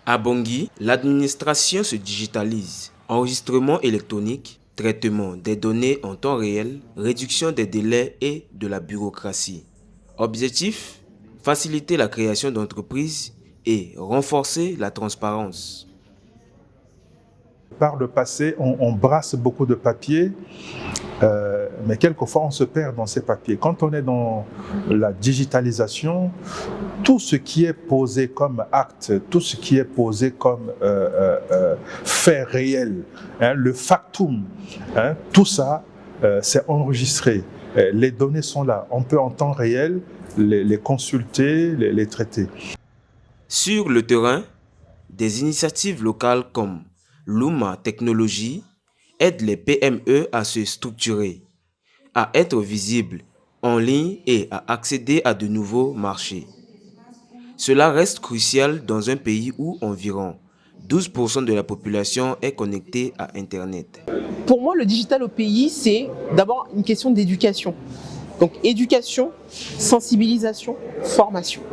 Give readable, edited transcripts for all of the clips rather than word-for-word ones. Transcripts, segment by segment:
À Bangui, l'administration se digitalise. Enregistrement électronique, traitement des données en temps réel, réduction des délais et de la bureaucratie. Objectif, faciliter la création d'entreprises et renforcer la transparence. Par le passé, on brasse beaucoup de papiers, mais quelquefois on se perd dans ces papiers. Quand on est dans la digitalisation, tout ce qui est posé comme acte, tout ce qui est posé comme fait réel, le factum, tout ça, c'est enregistré. Les données sont là. On peut en temps réel les consulter, les traiter. Sur le terrain, des initiatives locales comme Luma Technologies aident les PME à se structurer, à être visibles en ligne et à accéder à de nouveaux marchés. Cela reste crucial dans un pays où environ 12% de la population est connectée à Internet. Pour moi, le digital au pays, c'est d'abord une question d'éducation. Donc éducation, sensibilisation, formation.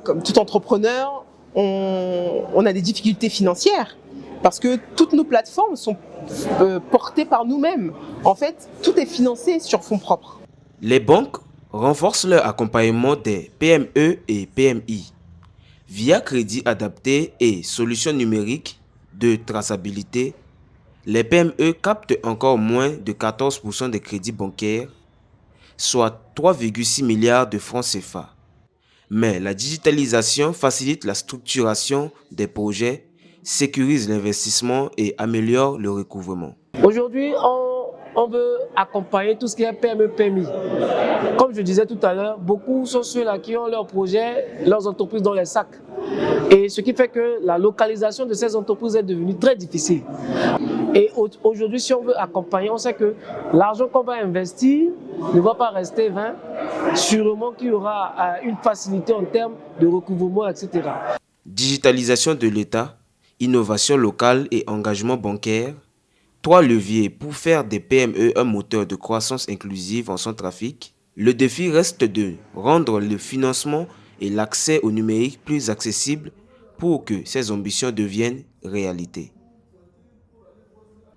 Comme tout entrepreneur, on a des difficultés financières parce que toutes nos plateformes sont portées par nous-mêmes. En fait, tout est financé sur fonds propres. Les banques renforcent leur accompagnement des PME et PMI via crédits adaptés et solutions numériques de traçabilité. Les PME captent encore moins de 14% des crédits bancaires, soit 3,6 milliards de francs CFA. Mais la digitalisation facilite la structuration des projets, sécurise l'investissement et améliore le recouvrement. Aujourd'hui, on veut accompagner tout ce qui est PME, PMI. Comme je disais tout à l'heure, beaucoup sont ceux-là qui ont leurs projets, leurs entreprises dans les sacs. Et ce qui fait que la localisation de ces entreprises est devenue très difficile. Et aujourd'hui, si on veut accompagner, on sait que l'argent qu'on va investir ne va pas rester vain. Sûrement qu'il y aura une facilité en termes de recouvrement, etc. Digitalisation de l'État, innovation locale et engagement bancaire. 3 leviers pour faire des PME un moteur de croissance inclusive en Centrafrique. Le défi reste de rendre le financement et l'accès au numérique plus accessibles pour que ces ambitions deviennent réalité.